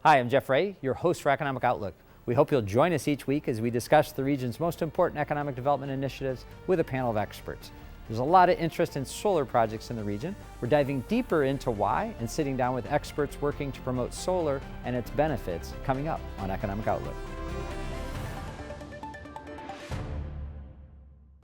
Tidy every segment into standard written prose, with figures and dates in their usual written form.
Hi, I'm Jeff Ray, your host for Economic Outlook. We hope you'll join us each week as we discuss the region's most important economic development initiatives with a panel of experts. There's a lot of interest in solar projects in the region. We're diving deeper into why and sitting down with experts working to promote solar and its benefits coming up on Economic Outlook.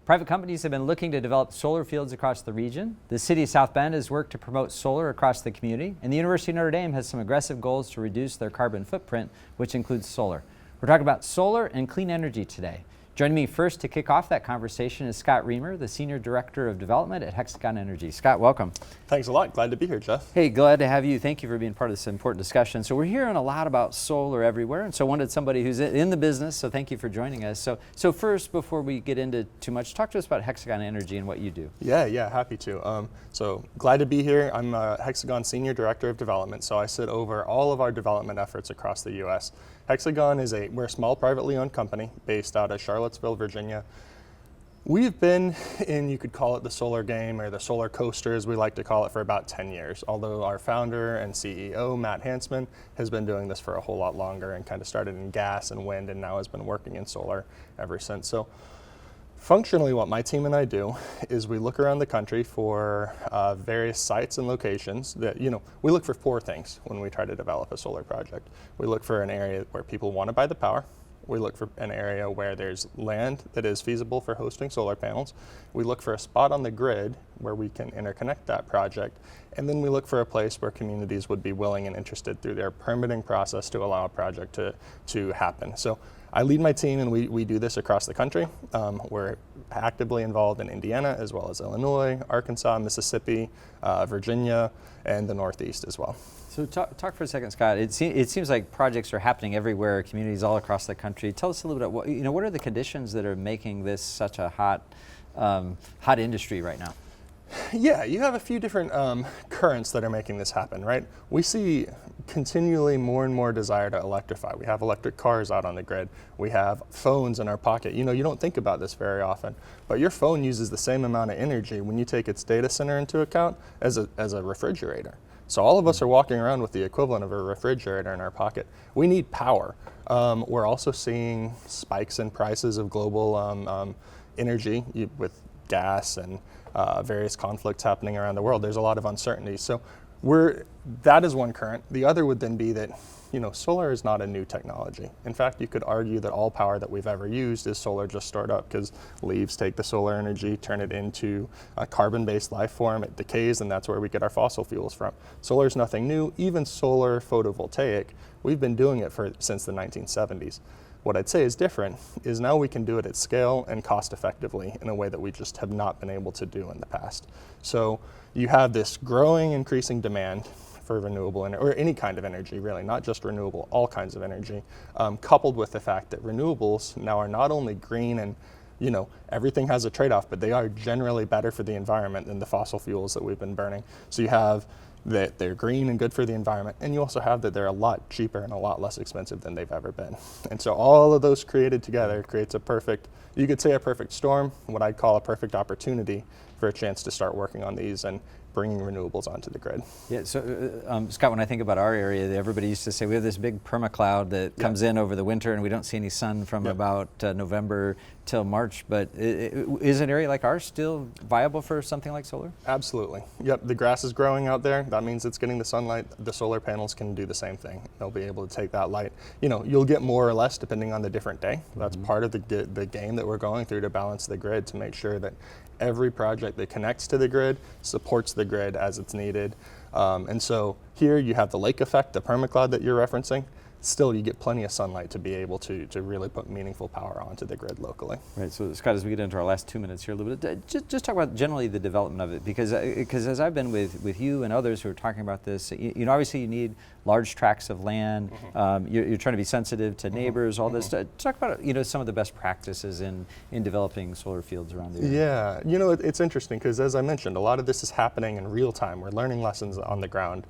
Private companies have been looking to develop solar fields across the region. The city of South Bend has worked to promote solar across the community, and the University of Notre Dame has some aggressive goals to reduce their carbon footprint, which includes solar. We're talking about solar and clean energy today. Joining me first to kick off that conversation is Scott Reamer, the Senior Director of Development at Hexagon Energy. Scott, welcome. Thanks a lot. Glad to be here, Jeff. Hey, glad to have you. Thank you for being part of this important discussion. So we're hearing a lot about solar everywhere, and so wanted somebody who's in the business, so thank you for joining us. So first, before we get into too much, talk to us about Hexagon Energy and what you do. Yeah, happy to. So glad to be here. I'm Hexagon Senior Director of Development, so I sit over all of our development efforts across the U.S. Hexagon we're a small privately owned company based out of Charlottesville, Virginia. We've been in, you could call it the solar game or the solar coaster as we like to call it, for about 10 years. Although our founder and CEO, Matt Hansman, has been doing this for a whole lot longer and kind of started in gas and wind and now has been working in solar ever since. So functionally, what my team and I do is we look around the country for various sites and locations that, we look for four things when we try to develop a solar project. We look for an area where people want to buy the power. We look for an area where there's land that is feasible for hosting solar panels. We look for a spot on the grid where we can interconnect that project. And then we look for a place where communities would be willing and interested through their permitting process to allow a project to happen. So I lead my team, and we do this across the country. We're actively involved in Indiana, as well as Illinois, Arkansas, Mississippi, Virginia, and the Northeast as well. So talk for a second, Scott. It seems like projects are happening everywhere, communities all across the country. Tell us a little bit about what are the conditions that are making this such a hot industry right now? Yeah, you have a few different currents that are making this happen, right? We see continually more and more desire to electrify. We have electric cars out on the grid. We have phones in our pocket. You don't think about this very often, but your phone uses the same amount of energy when you take its data center into account as a refrigerator. So all of us are walking around with the equivalent of a refrigerator in our pocket. We need power. We're also seeing spikes in prices of global energy with gas and various conflicts happening around the world. There's a lot of uncertainty. So that is one current. The other would then be that solar is not a new technology. In fact, you could argue that all power that we've ever used is solar just stored up, because leaves take the solar energy, turn it into a carbon-based life form, it decays, and that's where we get our fossil fuels from. Solar is nothing new. Even solar photovoltaic, we've been doing it since the 1970s. What I'd say is different is now we can do it at scale and cost effectively in a way that we just have not been able to do in the past. So you have this growing, increasing demand for renewable energy, or any kind of energy really, not just renewable, all kinds of energy, coupled with the fact that renewables now are not only green and everything has a trade-off, but they are generally better for the environment than the fossil fuels that we've been burning. So you have that they're green and good for the environment, and you also have that they're a lot cheaper and a lot less expensive than they've ever been. And so all of those created together creates a perfect storm, what I'd call a perfect opportunity for a chance to start working on these and bringing renewables onto the grid. Yeah, so Scott, when I think about our area, everybody used to say we have this big permacloud that comes in over the winter and we don't see any sun from about November till March, but is an area like ours still viable for something like solar? Absolutely. Yep, the grass is growing out there. That means it's getting the sunlight. The solar panels can do the same thing. They'll be able to take that light. You'll get more or less depending on the different day. That's part of the game that we're going through to balance the grid, to make sure that every project that connects to the grid supports the grid as it's needed. And so here you have the lake effect, the permacloud that you're referencing. Still, you get plenty of sunlight to be able to really put meaningful power onto the grid locally. Right, so Scott, as we get into our last 2 minutes here a little bit, just talk about generally the development of it, because as I've been with you and others who are talking about this, obviously you need large tracts of land, you're trying to be sensitive to neighbors, all this stuff. Talk about some of the best practices in developing solar fields around the area. Yeah, it's interesting, because as I mentioned, a lot of this is happening in real time. We're learning lessons on the ground.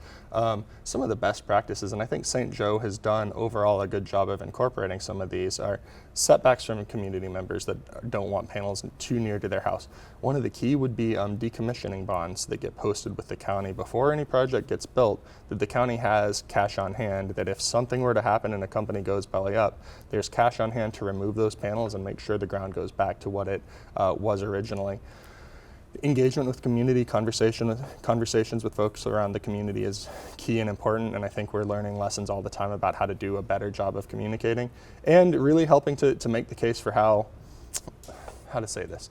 Some of the best practices, and I think St. Joe has done done overall a good job of incorporating some of these are setbacks from community members that don't want panels too near to their house. One of the key would be decommissioning bonds that get posted with the county before any project gets built, that the county has cash on hand, that if something were to happen and a company goes belly up, there's cash on hand to remove those panels and make sure the ground goes back to what it was originally. Engagement with community, conversations with folks around the community is key and important, and I think we're learning lessons all the time about how to do a better job of communicating and really helping to make the case for how to say this.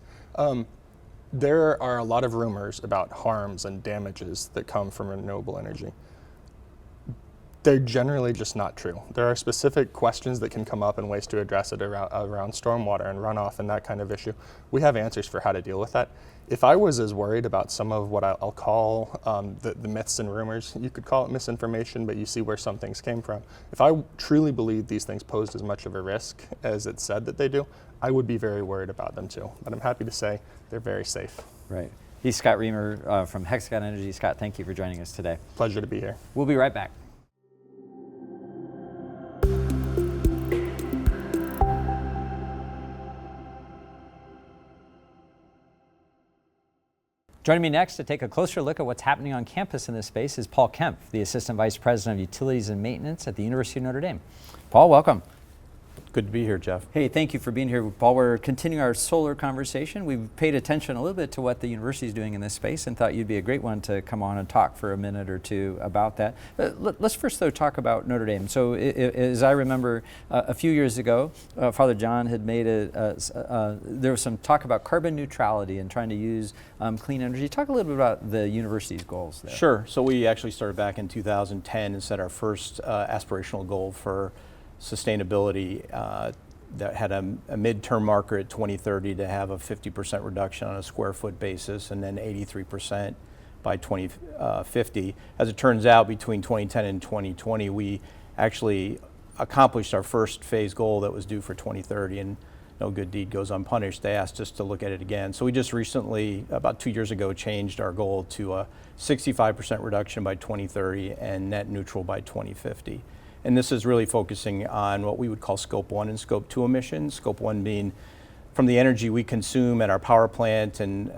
There are a lot of rumors about harms and damages that come from renewable energy. They're generally just not true. There are specific questions that can come up and ways to address it around stormwater and runoff and that kind of issue. We have answers for how to deal with that. If I was as worried about some of what I'll call the myths and rumors, you could call it misinformation, but you see where some things came from. If I truly believed these things posed as much of a risk as it's said that they do, I would be very worried about them too. But I'm happy to say they're very safe. Right. He's Scott Reamer from Hexagon Energy. Scott, thank you for joining us today. Pleasure to be here. We'll be right back. Joining me next to take a closer look at what's happening on campus in this space is Paul Kemp, the Assistant Vice President of Utilities and Maintenance at the University of Notre Dame. Paul, welcome. Good to be here, Jeff. Hey, thank you for being here. Paul, we're continuing our solar conversation. We've paid attention a little bit to what the university is doing in this space and thought you'd be a great one to come on and talk for a minute or two about that. Let's first, though, talk about Notre Dame. So as I remember, a few years ago, Father John had made there was some talk about carbon neutrality and trying to use clean energy. Talk a little bit about the university's goals there. Sure. So we actually started back in 2010 and set our first aspirational goal for sustainability that had a midterm marker at 2030 to have a 50% reduction on a square foot basis and then 83% by 2050. As it turns out, between 2010 and 2020, we actually accomplished our first phase goal that was due for 2030, and no good deed goes unpunished. They asked us to look at it again. So we just recently, about 2 years ago, changed our goal to a 65% reduction by 2030 and net neutral by 2050. And this is really focusing on what we would call Scope 1 and Scope 2 emissions. Scope 1 being from the energy we consume at our power plant and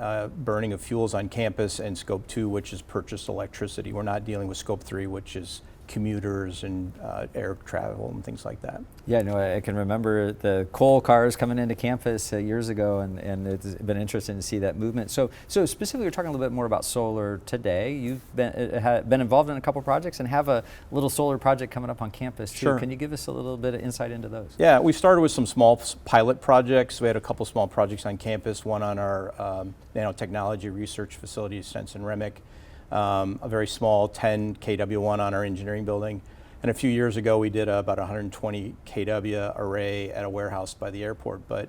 burning of fuels on campus, and Scope 2, which is purchased electricity. We're not dealing with Scope 3, which is commuters and air travel and things like that. Yeah, no, I can remember the coal cars coming into campus years ago, and it's been interesting to see that movement. So specifically, we're talking a little bit more about solar today. You've been involved in a couple projects and have a little solar project coming up on campus too. Sure. Can you give us a little bit of insight into those? Yeah, we started with some small pilot projects. We had a couple small projects on campus, one on our nanotechnology research facility, Stenson-Remick, a very small 10 kW one on our engineering building. And a few years ago, we did about 120 kW array at a warehouse by the airport. But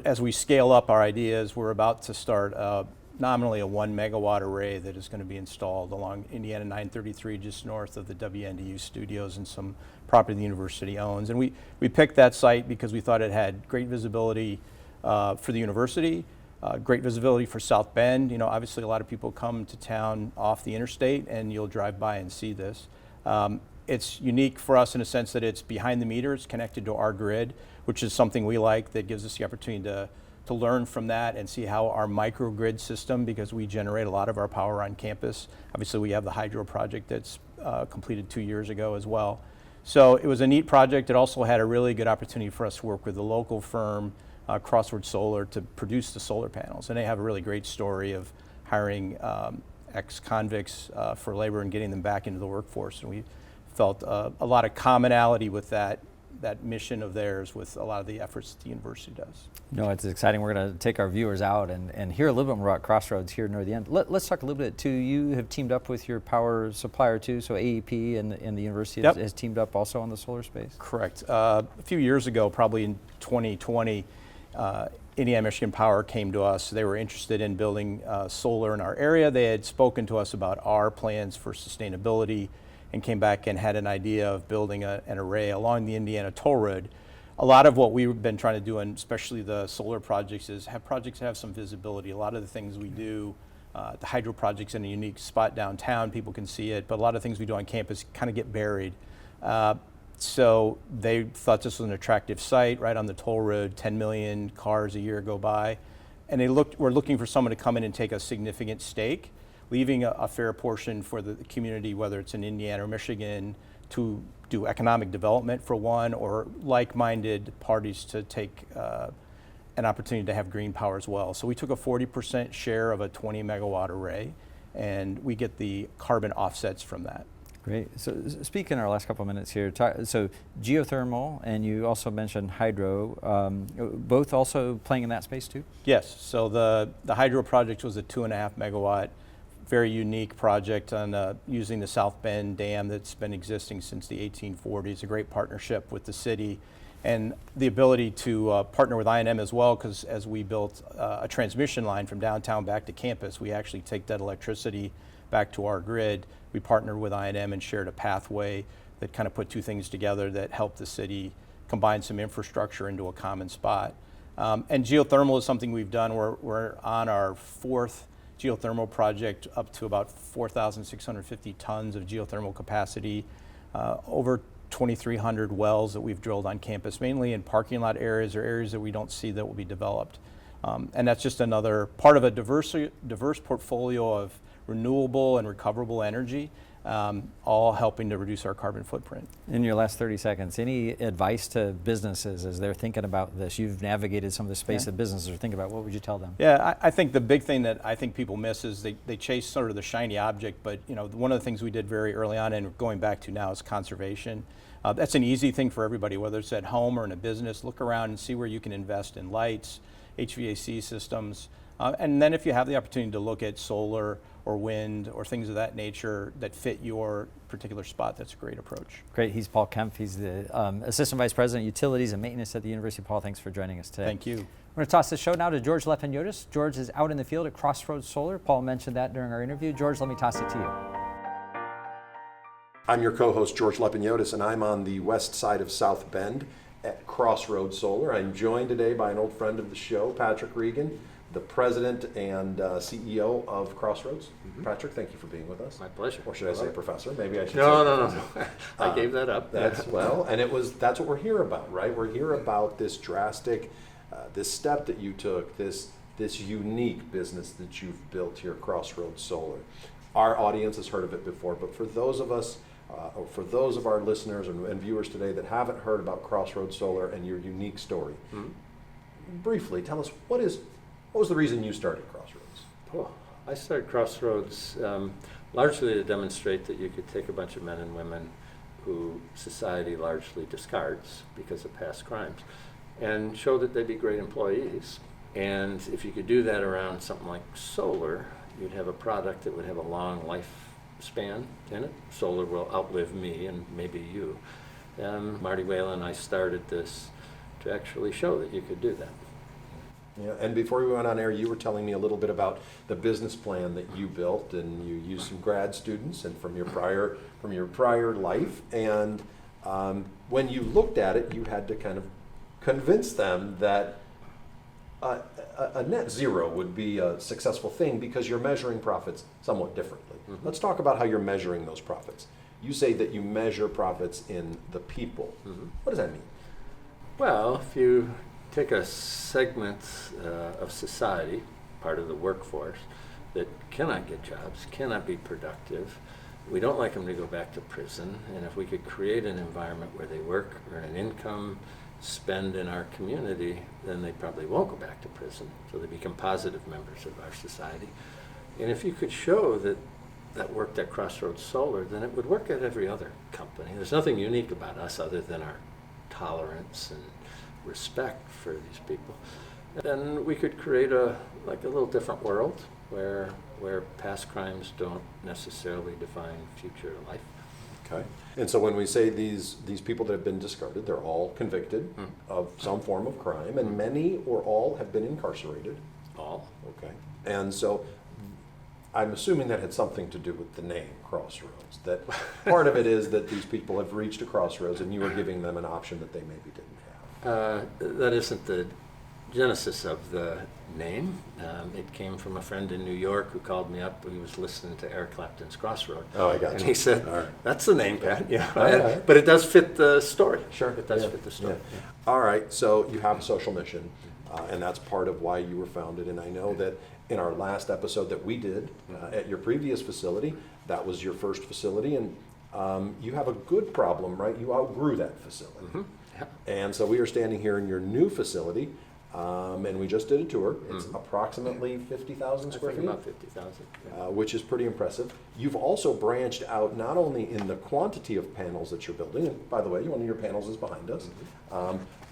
as we scale up our ideas, we're about to start nominally a 1 megawatt array that is going to be installed along Indiana 933, just north of the WNDU studios and some property the university owns. And we picked that site because we thought it had great visibility for the university, great visibility for South Bend. You know, obviously a lot of people come to town off the interstate, and you'll drive by and see this. It's unique for us in a sense that it's behind the meter, it's connected to our grid, which is something we like, that gives us the opportunity to learn from that and see how our microgrid system, because we generate a lot of our power on campus. Obviously we have the hydro project that's completed 2 years ago as well. So it was a neat project. It also had a really good opportunity for us to work with a local firm, Crossword Solar, to produce the solar panels. And they have a really great story of hiring ex-convicts for labor and getting them back into the workforce. And we felt a lot of commonality with that mission of theirs with a lot of the efforts that the university does. No, it's exciting. We're going to take our viewers out and hear a little bit more about Crossroads here near the end. Let's talk a little bit too. You have teamed up with your power supplier too, so AEP and the university Yep. has teamed up also on the solar space? Correct. A few years ago, probably in 2020, Indiana Michigan Power came to us. They were interested in building solar in our area. They had spoken to us about our plans for sustainability and came back and had an idea of building an array along the Indiana Toll Road. A lot of what we've been trying to do, and especially the solar projects, is have projects that have some visibility. A lot of the things we do, the hydro projects in a unique spot downtown, people can see it, but a lot of things we do on campus kind of get buried. So they thought this was an attractive site right on the toll road. 10 million cars a year go by, and were looking for someone to come in and take a significant stake, leaving a fair portion for the community, whether it's in Indiana or Michigan, to do economic development for one, or like-minded parties to take an opportunity to have green power as well. So we took a 40% share of a 20 megawatt array, and we get the carbon offsets from that. Great. So speaking our last couple of minutes here, so geothermal, and you also mentioned hydro, both also playing in that space too? Yes. So the hydro project was a 2.5 megawatt, very unique project on using the South Bend Dam that's been existing since the 1840s. A great partnership with the city, and the ability to partner with I&M as well, because as we built a transmission line from downtown back to campus, we actually take that electricity back to our grid. We partnered with I&M and shared a pathway that kind of put two things together that helped the city combine some infrastructure into a common spot. And geothermal is something we've done. We're on our 4th geothermal project, up to about 4,650 tons of geothermal capacity, over 2,300 wells that we've drilled on campus, mainly in parking lot areas or areas that we don't see that will be developed. And that's just another part of a diverse portfolio of renewable and recoverable energy, all helping to reduce our carbon footprint. In your last 30 seconds, any advice to businesses as they're thinking about this? You've navigated some of the space that businesses are thinking about. What would you tell them? Yeah, I think the big thing that I think people miss is they chase sort of the shiny object, but one of the things we did very early on and going back to now is conservation. That's an easy thing for everybody, whether it's at home or in a business. Look around and see where you can invest in lights, HVAC systems, and then if you have the opportunity to look at solar or wind or things of that nature that fit your particular spot, that's a great approach. Great. He's Paul Kempf. He's the Assistant Vice President, Utilities and Maintenance at the University. Paul, thanks for joining us today. Thank you. We're going to toss the show now to George Lepiniotis. George is out in the field at Crossroads Solar. Paul mentioned that during our interview. George, let me toss it to you. I'm your co-host, George Lepiniotis, and I'm on the west side of South Bend at Crossroads Solar. I'm joined today by an old friend of the show, Patrick Regan, the president and CEO of Crossroads. Mm-hmm. Patrick, thank you for being with us. My pleasure. Or should I say professor? Maybe I should No. say No. I gave that up. That's and that's what we're here about, right? We're here about this drastic, this step that you took, this unique business that you've built here, Crossroads Solar. Our audience has heard of it before, but for those of us, or for those of our listeners and viewers today that haven't heard about Crossroads Solar and your unique story, briefly tell us what was the reason you started Crossroads? Oh, I started Crossroads largely to demonstrate that you could take a bunch of men and women who society largely discards because of past crimes and show that they'd be great employees. And if you could do that around something like solar, you'd have a product that would have a long lifespan in it. Solar will outlive me and maybe you. Marty Whalen and I started this to actually show that you could do that. Yeah, and before we went on air, you were telling me a little bit about the business plan that you built, and you used some grad students and from your prior life. And when you looked at it, you had to kind of convince them that a net zero would be a successful thing because you're measuring profits somewhat differently. Mm-hmm. Let's talk about how you're measuring those profits. You say that you measure profits in the people. Mm-hmm. What does that mean? Well, if you take a segment of society, part of the workforce, that cannot get jobs, cannot be productive, we don't like them to go back to prison, and if we could create an environment where they work, earn an income, spend in our community, then they probably won't go back to prison, so they become positive members of our society. And if you could show that that worked at Crossroads Solar, then it would work at every other company. There's nothing unique about us other than our tolerance and respect for these people. Then we could create a little different world where past crimes don't necessarily define future life. Okay. And so when we say these people that have been discarded, they're all convicted of some form of crime, and many or all have been incarcerated. All. Okay. And so I'm assuming that had something to do with the name Crossroads. That part of it is that these people have reached a crossroads and you are giving them an option that they maybe didn't have. That isn't the genesis of the name. It came from a friend in New York who called me up. He was listening to Eric Clapton's Crossroad. Oh, I got And you. he said, All right. "That's the name, Pat." Yeah, All right. but it does fit the story. Sure. It does Yeah. fit the story. Yeah. All right, so you have a social mission, and that's part of why you were founded. And I know that in our last episode that we did at your previous facility, that was your first facility, and you have a good problem, right? You outgrew that facility. Yeah. And so we are standing here in your new facility, and we just did a tour. It's approximately 50,000 I square think feet. about 50,000. Yeah. Which is pretty impressive. You've also branched out not only in the quantity of panels that you're building, and by the way, one of your panels is behind us,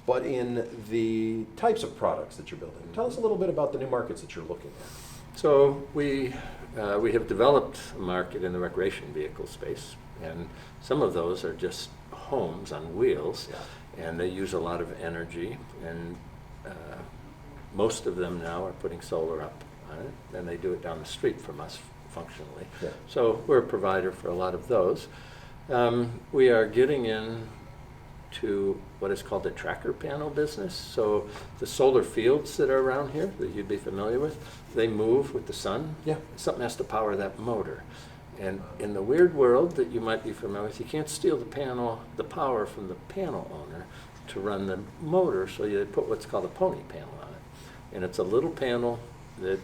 but in the types of products that you're building. Tell us a little bit about the new markets that you're looking at. So we have developed a market in the recreation vehicle space, and some of those are just homes on wheels, and they use a lot of energy, and most of them now are putting solar up on it, and they do it down the street from us functionally. Yeah. So we're a provider for a lot of those. We are getting in to what is called the tracker panel business. So the solar fields that are around here that you'd be familiar with, they move with the sun. Yeah. Something has to power that motor. And in the weird world that you might be familiar with, you can't steal the power from the panel owner to run the motor, so you put what's called a pony panel on it. And it's a little panel that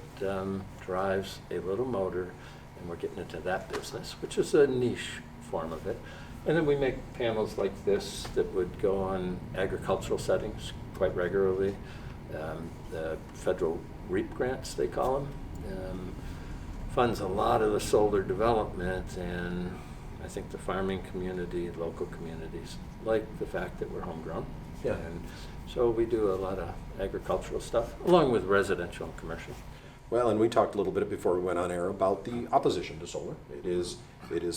drives a little motor, and we're getting into that business, which is a niche form of it. And then we make panels like this that would go on agricultural settings quite regularly. The federal REAP grants, they call them, funds a lot of the solar development, and I think the farming community, local communities, like the fact that we're homegrown. Yeah. And so we do a lot of agricultural stuff, along with residential and commercial. Well, and we talked a little bit before we went on air about the opposition to solar. It is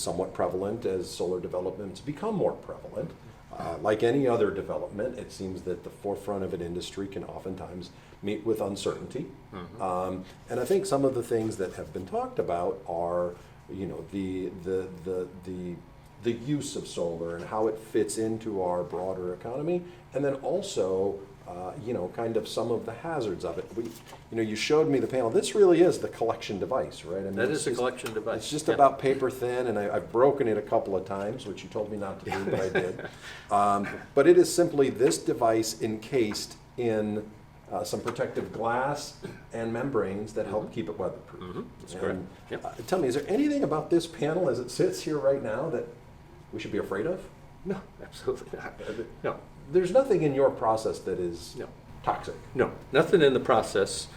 somewhat prevalent as solar developments become more prevalent. Like any other development, it seems that the forefront of an industry can oftentimes meet with uncertainty. And I think some of the things that have been talked about are, you know, the use of solar and how it fits into our broader economy, and then also, you know, kind of some of the hazards of it. You showed me the panel. This really is the collection device, right? I mean, That it's is a just- collection device. It's just Yeah. about paper thin, and I've broken it a couple of times, which you told me not to do, but I did. But it is simply this device encased in some protective glass and membranes that help keep it weatherproof. That's correct. And, Yep. tell me, is there anything about this panel as it sits here right now that we should be afraid of? No, absolutely not. No, There's nothing in your process that is no. toxic. No, nothing in the process,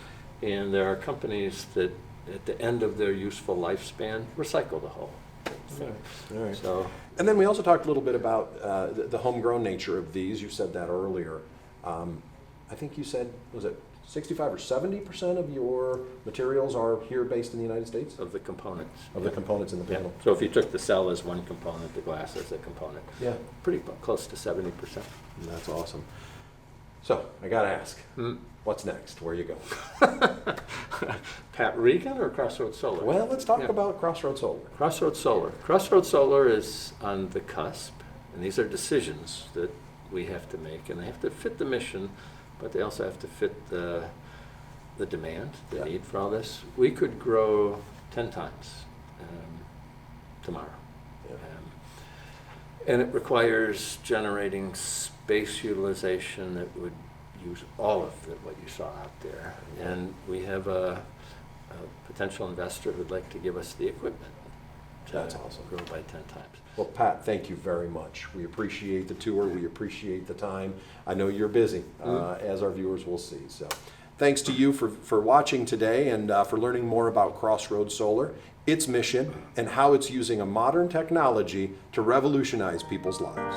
and there are companies that, at the end of their useful lifespan, recycle the whole thing. All right. So, And then we also talked a little bit about the homegrown nature of these. You said that earlier. I think you said, was it 65 or 70% of your materials are here based in the United States? of the components. Of the components in the Yeah. panel? So if you took the cell as one component, the glass as a component, Yeah. pretty close to 70%. That's awesome. So I got to ask, Hmm. what's next? Where are you going? Pat Regan or Crossroads Solar? Well, let's talk Yeah. about Crossroads Solar. Crossroads Solar. Crossroads Solar is on the cusp, and these are decisions that we have to make, and they have to fit the mission, but they also have to fit the demand, the Yeah. need for all this. We could grow 10 times tomorrow. Yeah. And it requires generating space utilization that would use all of what you saw out there. And we have a potential investor who'd like to give us the equipment to That's awesome. grow by 10 times. Well, Pat, thank you very much. We appreciate the tour. We appreciate the time. I know you're busy, as our viewers will see. So thanks to you for watching today and for learning more about Crossroads Solar, its mission, and how it's using a modern technology to revolutionize people's lives.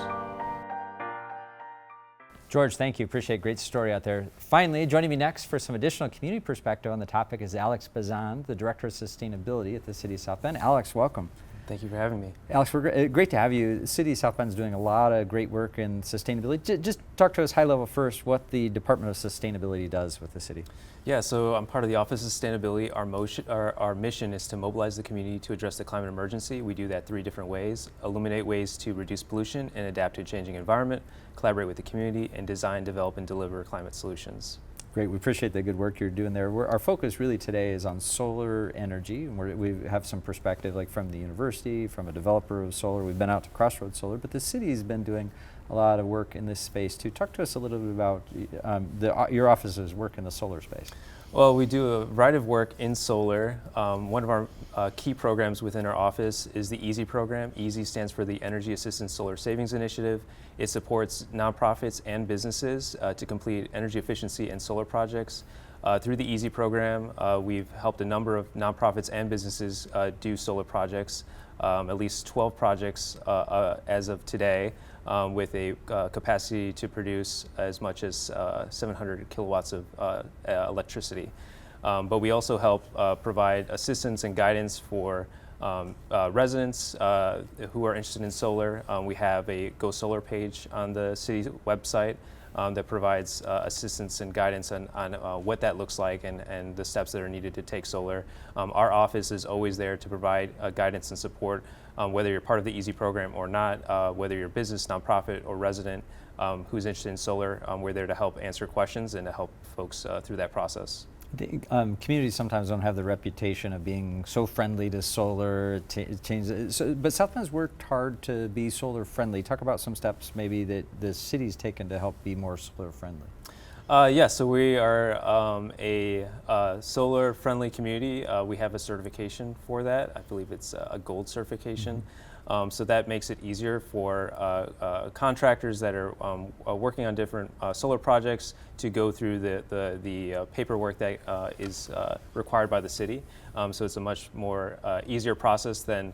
George, thank you. Appreciate a great story out there. Finally, joining me next for some additional community perspective on the topic is Alex Bazan, the Director of Sustainability at the City of South Bend. Alex, welcome. Thank you for having me. Alex, we're great to have you. The City of South Bend is doing a lot of great work in sustainability. Just talk to us high level first, what the Department of Sustainability does with the city. Yeah, so I'm part of the Office of Sustainability. Our mission is to mobilize the community to address the climate emergency. We do that 3 different ways: illuminate ways to reduce pollution and adapt to a changing environment, collaborate with the community, and design, develop, and deliver climate solutions. Great. We appreciate the good work you're doing there. Our focus really today is on solar energy, and we have some perspective, like from the university, from a developer of solar. We've been out to Crossroads Solar, but the city's been doing a lot of work in this space too. Talk to us a little bit about your office's work in the solar space. Well, we do a variety of work in solar. One of our key programs within our office is the EASY program. EASY stands for the Energy Assistance Solar Savings Initiative. It supports nonprofits and businesses to complete energy efficiency and solar projects. Through the EASY program, we've helped a number of nonprofits and businesses do solar projects, at least 12 projects as of today, with a capacity to produce as much as 700 kilowatts of electricity. But we also help provide assistance and guidance for residents who are interested in solar. We have a Go Solar page on the city website that provides assistance and guidance on what that looks like and the steps that are needed to take solar. Our office is always there to provide guidance and support, whether you're part of the EASY program or not, whether you're a business, nonprofit, or resident who's interested in solar. We're there to help answer questions and to help folks through that process. I think communities sometimes don't have the reputation of being so friendly to solar. But South Bend's worked hard to be solar friendly. Talk about some steps maybe that the city's taken to help be more solar friendly. Yeah, so we are a solar friendly community. We have a certification for that. I believe it's a gold certification. So that makes it easier for contractors that are working on different solar projects to go through the paperwork that is required by the city. So it's a much more easier process than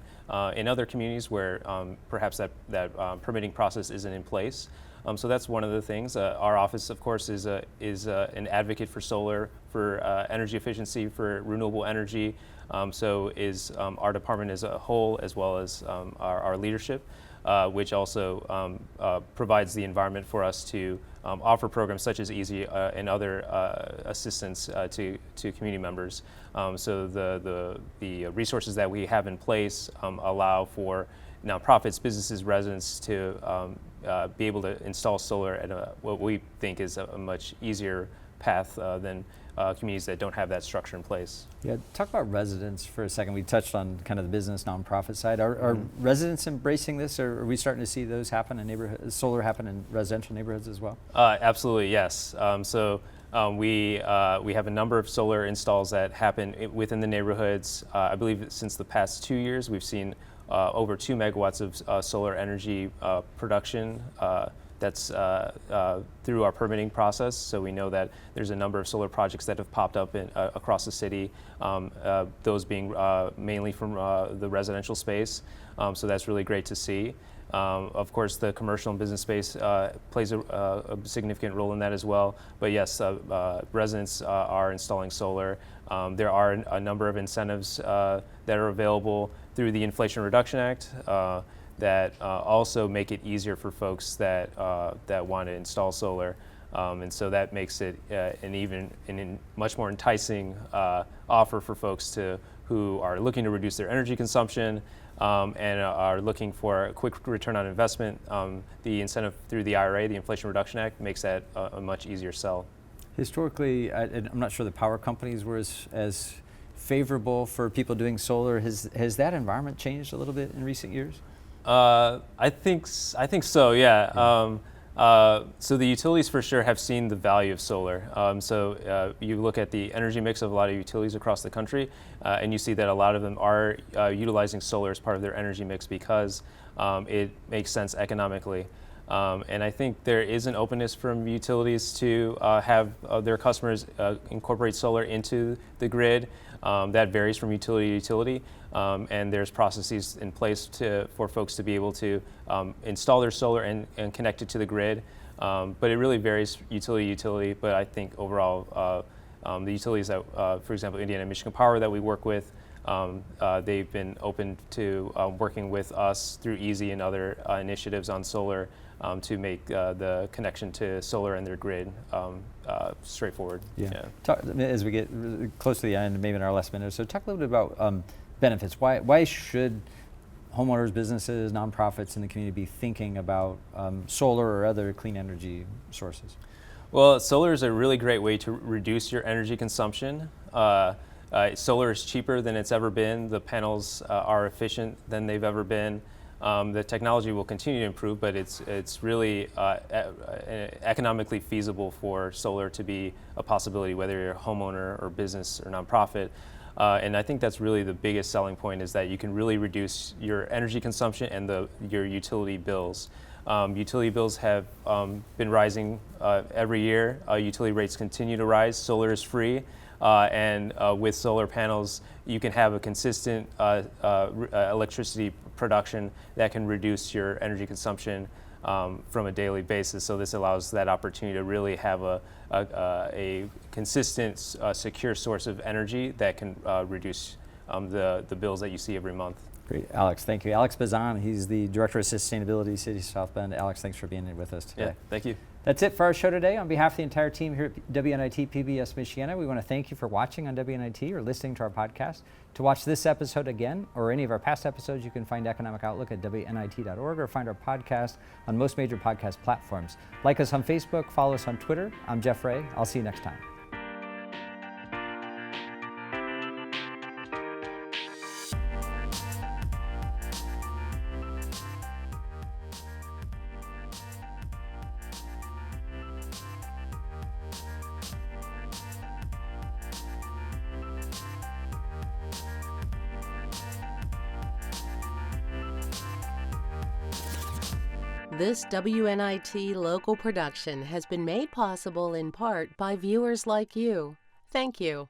in other communities where perhaps that permitting process isn't in place. So that's one of the things. Our office, of course, is an advocate for solar, for energy efficiency, for renewable energy. So is our department as a whole, as well as our leadership, which also provides the environment for us to offer programs such as EASY and other assistance to community members. So the resources that we have in place allow for nonprofits, businesses, residents to be able to install solar at what we think is a much easier path than communities that don't have that structure in place. Yeah, talk about residents for a second. We touched on kind of the business nonprofit side. Are residents embracing this, or are we starting to see those happen in neighborhoods, solar happen in residential neighborhoods as well? Absolutely, yes. We have a number of solar installs that happen within the neighborhoods. I believe since the past 2 years, we've seen over 2 megawatts of solar energy production. That's through our permitting process. So we know that there's a number of solar projects that have popped up across the city, those being mainly from the residential space. So that's really great to see. Of course, the commercial and business space plays a significant role in that as well. But yes, residents are installing solar. There are a number of incentives that are available through the Inflation Reduction Act that also make it easier for folks that want to install solar. And so that makes it an much more enticing offer for folks who are looking to reduce their energy consumption and are looking for a quick return on investment. The incentive through the IRA, the Inflation Reduction Act, makes that a much easier sell. Historically, I'm not sure the power companies were as favorable for people doing solar. Has that environment changed a little bit in recent years? I think so, yeah. So the utilities for sure have seen the value of solar. So you look at the energy mix of a lot of utilities across the country, and you see that a lot of them are utilizing solar as part of their energy mix because it makes sense economically. And I think there is an openness from utilities to have their customers incorporate solar into the grid. That varies from utility to utility, and there's processes in place for folks to be able to install their solar and connect it to the grid. But it really varies utility to utility. But I think overall, the utilities that, for example, Indiana and Michigan Power that we work with, they've been open to working with us through EASY and other initiatives on solar to make the connection to solar and their grid straightforward. Yeah. As we get close to the end, maybe in our last minute or so, talk a little bit about benefits. Why should homeowners, businesses, nonprofits in the community be thinking about solar or other clean energy sources? Well, solar is a really great way to reduce your energy consumption. Solar is cheaper than it's ever been. The panels are efficient than they've ever been. The technology will continue to improve, but it's really economically feasible for solar to be a possibility, whether you're a homeowner or business or nonprofit. And I think that's really the biggest selling point, is that you can really reduce your energy consumption and your utility bills. Utility bills have been rising every year. Utility rates continue to rise. Solar is free. And with solar panels, you can have a consistent electricity production that can reduce your energy consumption from a daily basis. So this allows that opportunity to really have a consistent, secure source of energy that can reduce the bills that you see every month. Great, Alex, thank you. Alex Bazan, he's the Director of Sustainability, City of South Bend. Alex, thanks for being with us today. Yeah, thank you. That's it for our show today. On behalf of the entire team here at WNIT PBS Michiana, we want to thank you for watching on WNIT or listening to our podcast. To watch this episode again or any of our past episodes, you can find Economic Outlook at WNIT.org or find our podcast on most major podcast platforms. Like us on Facebook, follow us on Twitter. I'm Jeff Ray. I'll see you next time. This WNIT local production has been made possible in part by viewers like you. Thank you.